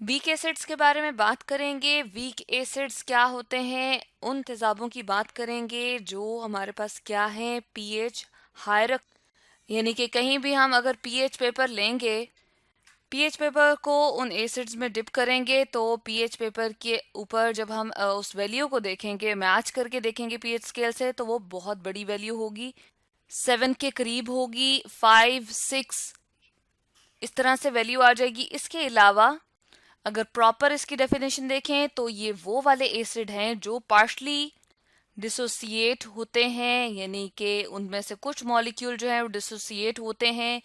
Weak acids के बारे में बात करेंगे। वीक एसिड्स क्या होते हैं, उन तेजाबों की बात करेंगे जो हमारे पास क्या है, पीएच हायर, यानी कि कहीं भी हम अगर पीएच पेपर लेंगे, पीएच पेपर को उन एसिड्स में डिप करेंगे तो पीएच पेपर के ऊपर जब हम उस वैल्यू को देखेंगे, मैच करके देखेंगे पीएच स्केल से, तो वो बहुत बड़ी वैल्यू होगी, 7 के करीब होगी, 5, 6 इस तरह से वैल्यू आ जाएगी। इसके अलावा अगर प्रॉपर इसकी डेफिनेशन देखें तो ये वो वाले एसिड हैं जो पार्शली डिसोसिएट होते हैं, यानी कि उनमें से कुछ मॉलिक्यूल जो है वो डिसोसिएट होते हैं।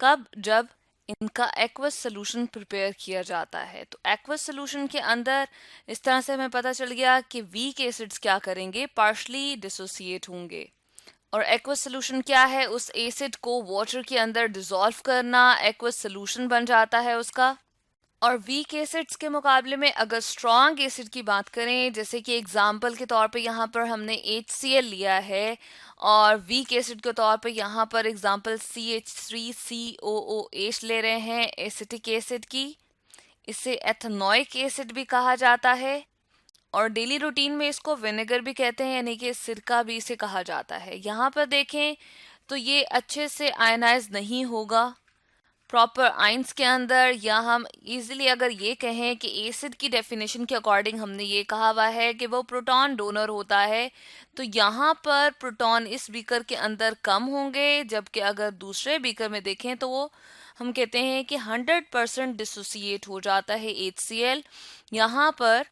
कब? जब इनका एक्वस सोल्यूशन प्रिपेयर किया जाता है। तो एक्वस सोल्यूशन के अंदर इस तरह से हमें पता चल गया कि वीक एसिड्स क्या करेंगे, पार्शली डिसोसिएट होंगे। और एक्वस सोल्यूशन क्या है? उस एसिड को वाटर के अंदर डिसॉल्व करना, एक्वस सोल्यूशन बन जाता है उसका। और वीक एसिड्स के मुकाबले में अगर स्ट्रॉन्ग एसिड की बात करें, जैसे कि एग्जांपल के तौर पे यहाँ पर हमने HCl लिया है, और वीक एसिड के तौर पे यहाँ पर एग्जांपल CH3COOH ले रहे हैं एसिटिक एसिड की। इसे एथेनोइक एसिड भी कहा जाता है, और डेली रूटीन में इसको विनेगर भी कहते हैं, यानी कि सिरका भी इसे कहा जाता है। यहाँ पर देखें तो ये अच्छे से आयनाइज नहीं होगा प्रॉपर आइंस के अंदर, या हम इजीली अगर ये कहें कि एसिड की डेफिनेशन के अकॉर्डिंग हमने ये कहा हुआ है कि वो प्रोटॉन डोनर होता है, तो यहाँ पर प्रोटॉन इस बीकर के अंदर कम होंगे, जबकि अगर दूसरे बीकर में देखें तो वो हम कहते हैं कि 100% डिसोसिएट हो जाता है HCl। यहाँ पर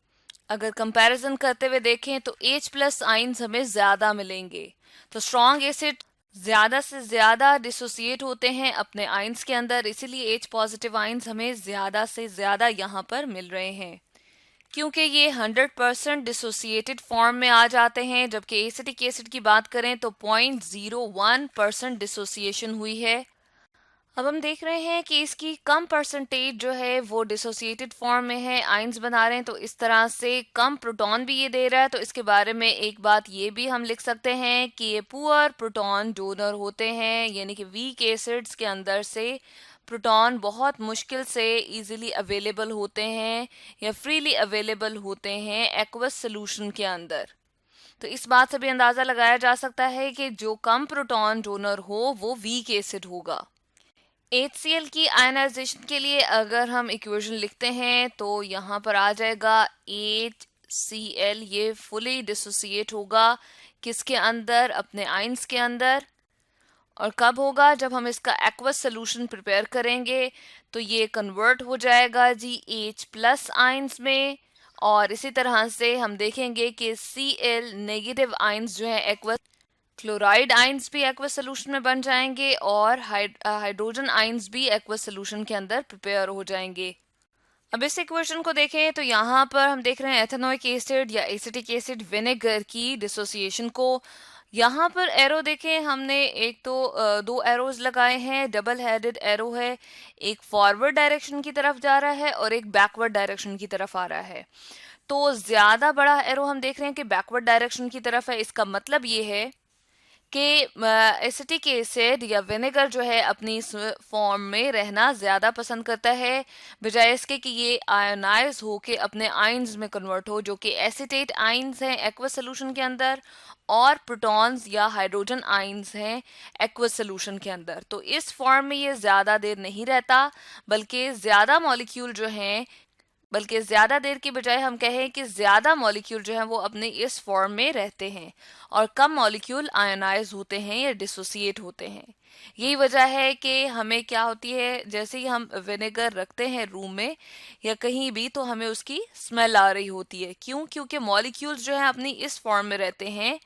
अगर कंपैरिजन करते हुए देखें तो H प्लस आइंस हमें ज़्यादा मिलेंगे। तो स्ट्रॉन्ग एसिड ज़्यादा से ज़्यादा डिसोसिएट होते हैं अपने आइंस के अंदर, इसीलिए H पॉजिटिव आइंस हमें ज़्यादा से ज़्यादा यहाँ पर मिल रहे हैं, क्योंकि ये 100% डिसोसिएटेड फॉर्म में आ जाते हैं। जबकि एसिटिक एसिड की बात करें तो 0.01% डिसोसिएशन हुई है। अब हम देख रहे हैं कि इसकी कम परसेंटेज जो है वो डिसोसिएटेड फॉर्म में है, आइंस बना रहे हैं, तो इस तरह से कम प्रोटॉन भी ये दे रहा है। तो इसके बारे में एक बात ये भी हम लिख सकते हैं कि ये पुअर प्रोटॉन डोनर होते हैं, यानी कि वीक एसिड्स के अंदर से प्रोटॉन बहुत मुश्किल से इजीली अवेलेबल होते हैं या फ्रीली अवेलेबल होते हैं एक्वस सोल्यूशन के अंदर। तो इस बात से भी अंदाज़ा लगाया जा सकता है कि जो कम प्रोटॉन डोनर हो वो वीक एसिड होगा। HCl की आयनाइजेशन के लिए अगर हम इक्वेशन लिखते हैं तो यहाँ पर आ जाएगा HCl, ये फुली डिसोसिएट होगा किसके अंदर? अपने आइंस के अंदर। और कब होगा? जब हम इसका एक्वस सोल्यूशन प्रिपेयर करेंगे तो ये कन्वर्ट हो जाएगा जी H प्लस आइंस में। और इसी तरह से हम देखेंगे कि Cl नेगेटिव आइंस जो है एक्वस क्लोराइड आइंस भी एक्वस सोल्यूशन में बन जाएंगे, और हाइड्रोजन आइंस भी एक्वस सोल्यूशन के अंदर प्रिपेयर हो जाएंगे। अब इस इक्वेशन को देखें तो यहाँ पर हम देख रहे हैं एथेनोइक एसिड या एसिटिक एसिड विनेगर की डिसोसिएशन को। यहाँ पर एरो देखें, हमने एक तो दो एरोज लगाए हैं, डबल हेडेड एरो है, एक फॉरवर्ड डायरेक्शन की तरफ जा रहा है और एक बैकवर्ड डायरेक्शन की तरफ आ रहा है। तो ज्यादा बड़ा एरो हम देख रहे हैं कि बैकवर्ड डायरेक्शन की तरफ है। इसका मतलब ये है कि एसिटिक एसिड या विनेगर जो है अपनी फॉर्म में रहना ज़्यादा पसंद करता है, बजाय इसके कि ये आयोनाइज होके अपने आइंस में कन्वर्ट हो, जो कि एसिटेट आइंस हैं एक्वस सोल्यूशन के अंदर, और प्रोटॉन्स या हाइड्रोजन आइंस हैं एक्वस सोल्यूशन के अंदर। तो इस फॉर्म में ये ज़्यादा देर नहीं रहता, बल्कि ज़्यादा मॉलिक्यूल जो हैं, बल्कि ज़्यादा देर की बजाय हम कहें कि ज़्यादा मॉलिक्यूल जो हैं वो अपने इस फॉर्म में रहते हैं, और कम मॉलिक्यूल आयोनाइज होते हैं या डिसोसिएट होते हैं। यही वजह है कि हमें क्या होती है, जैसे ही हम विनेगर रखते हैं रूम में या कहीं भी, तो हमें उसकी स्मेल आ रही होती है। क्यों? क्योंकि मॉलिक्यूल्स जो हैं अपनी इस फॉर्म में रहते हैं,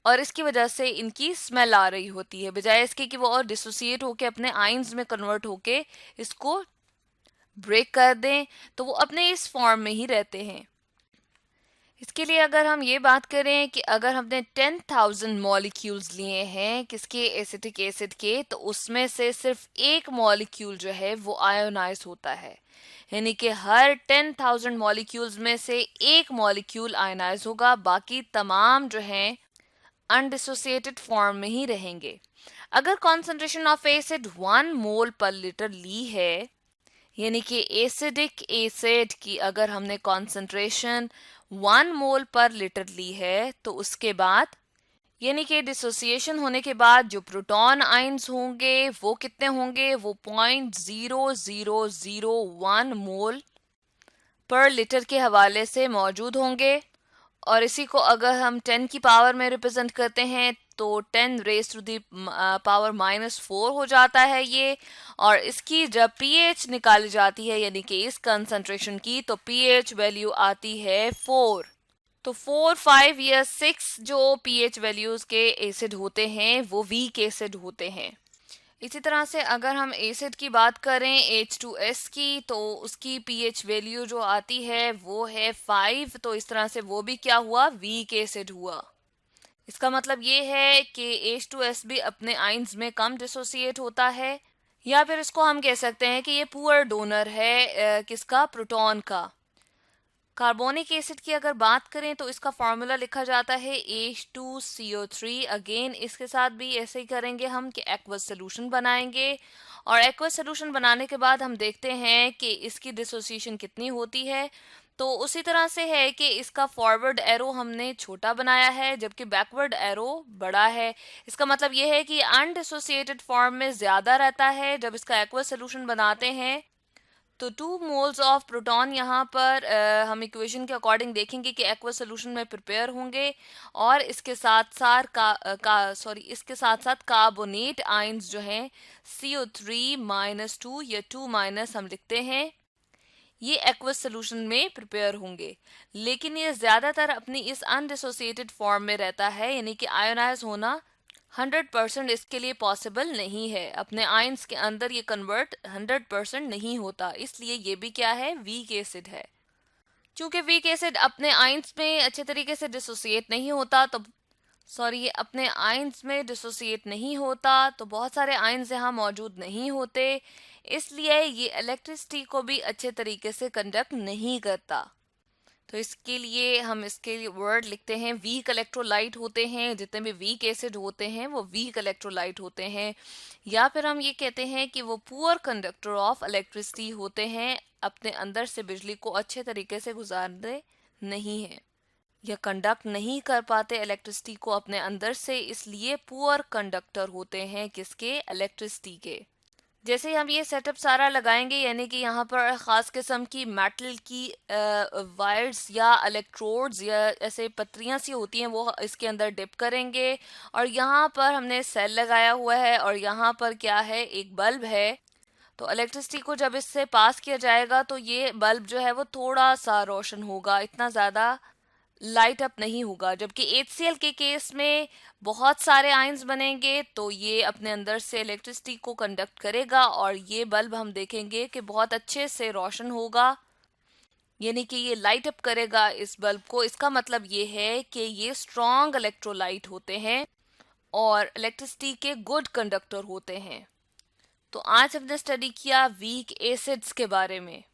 और इसकी वजह से इनकी स्मेल आ रही होती है, बजाय इसके कि वो और डिसोसिएट होके अपने आइंस में कन्वर्ट होके इसको ब्रेक कर दें, तो वो अपने इस फॉर्म में ही रहते हैं। इसके लिए अगर हम ये बात करें कि अगर हमने 10,000 मॉलिक्यूल्स लिए हैं किसके? एसिटिक एसिड के, तो उसमें से सिर्फ एक मॉलिक्यूल जो है वो आयोनाइज होता है, यानी कि हर 10,000 मॉलिक्यूल्स में से एक मॉलिक्यूल आयोनाइज होगा, बाकी तमाम जो हैं अनडिसोसिएटेड फॉर्म में ही रहेंगे। अगर कॉन्सेंट्रेशन ऑफ एसिड 1 मोल पर लीटर ली है यानी कि एसिडिक एसिड की अगर हमने कॉन्सेंट्रेशन 1 मोल पर लीटर ली है तो उसके बाद यानी कि डिसोसिएशन होने के बाद जो प्रोटॉन आइंस होंगे वो कितने होंगे, वो 0.0001 मोल पर लीटर के हवाले से मौजूद होंगे। और इसी को अगर हम 10 की पावर में रिप्रेजेंट करते हैं तो 10 रेज टू दी पावर -4 हो जाता है ये। और इसकी जब पीएच निकाली जाती है यानी कि इस कंसंट्रेशन की, तो पीएच वैल्यू आती है 4। तो 4, 5 या 6 जो पीएच वैल्यूज के एसिड होते हैं वो वीक एसिड होते हैं। इसी तरह से अगर हम एसिड की बात करें H2S की, तो उसकी पीएच वैल्यू जो आती है वो है 5। तो इस तरह से वो भी क्या हुआ, वीक एसिड हुआ। इसका मतलब ये है कि H2S भी अपने आइंस में कम डिसोसिएट होता है, या फिर इसको हम कह सकते हैं कि ये पुअर डोनर है किसका, प्रोटॉन का। कार्बोनिक एसिड की अगर बात करें तो इसका फॉर्मूला लिखा जाता है H2CO3। अगेन इसके साथ भी ऐसे ही करेंगे हम कि एक्वस सोल्यूशन बनाएंगे, और एक्वस सोल्यूशन बनाने के बाद हम देखते हैं कि इसकी डिसोसिएशन कितनी होती है। तो उसी तरह से है कि इसका फॉरवर्ड एरो हमने छोटा बनाया है जबकि बैकवर्ड एरो बड़ा है। इसका मतलब ये है कि अनडिसोसिएटेड फॉर्म में ज़्यादा रहता है जब इसका एक्वस सोल्यूशन बनाते हैं। तो 2 मोल्स ऑफ प्रोटॉन यहाँ पर हम इक्वेशन के अकॉर्डिंग देखेंगे कि एक्वस सोल्यूशन में प्रिपेयर होंगे, और इसके साथ साथ इसके साथ साथ कार्बोनेट आइंस जो हैं CO3-2 या 2- हम लिखते हैं, ये एक्वस सोल्यूशन में प्रिपेयर होंगे। लेकिन ये ज़्यादातर अपनी इस अनडिसोसिएटेड फॉर्म में रहता है, यानी कि आयोनाइज होना 100% इसके लिए पॉसिबल नहीं है। अपने आयंस के अंदर ये कन्वर्ट 100% नहीं होता, इसलिए ये भी क्या है, वीक एसिड है। चूंकि वीक एसिड अपने आयंस में अच्छे तरीके से डिसोसिएट नहीं होता, तो ये अपने आयंस में डिसोसिएट नहीं होता तो बहुत सारे आयंस यहाँ मौजूद नहीं होते, इसलिए ये इलेक्ट्रिसिटी को भी अच्छे तरीके से कंडक्ट नहीं करता। तो इसके लिए हम इसके लिए वर्ड लिखते हैं, वीक इलेक्ट्रोलाइट होते हैं। जितने भी वीक एसिड होते हैं वो वीक इलेक्ट्रोलाइट होते हैं, या फिर हम ये कहते हैं कि वो पुअर कंडक्टर ऑफ इलेक्ट्रिसिटी होते हैं, अपने अंदर से बिजली को अच्छे तरीके से गुजारते नहीं है या कंडक्ट नहीं कर पाते इलेक्ट्रिसिटी को अपने अंदर से, इसलिए पुअर कंडक्टर होते हैं किसके, इलेक्ट्रिसिटी के। जैसे ही हम ये सेटअप सारा लगाएंगे, यानी कि यहाँ पर ख़ास किस्म की मेटल की वायर्स या इलेक्ट्रोड्स या ऐसे पत्रियाँ सी होती हैं वो इसके अंदर डिप करेंगे, और यहाँ पर हमने सेल लगाया हुआ है और यहाँ पर क्या है, एक बल्ब है। तो इलेक्ट्रिसिटी को जब इससे पास किया जाएगा तो ये बल्ब जो है वो थोड़ा सा रोशन होगा, इतना ज़्यादा लाइट अप नहीं होगा। जबकि HCl के केस में बहुत सारे आयंस बनेंगे तो ये अपने अंदर से इलेक्ट्रिसिटी को कंडक्ट करेगा, और ये बल्ब हम देखेंगे कि बहुत अच्छे से रोशन होगा, यानी कि ये लाइट अप करेगा इस बल्ब को। इसका मतलब ये है कि ये स्ट्रॉन्ग इलेक्ट्रोलाइट होते हैं और इलेक्ट्रिसिटी के गुड कंडक्टर होते हैं। तो आज हमने स्टडी किया वीक एसिड्स के बारे में।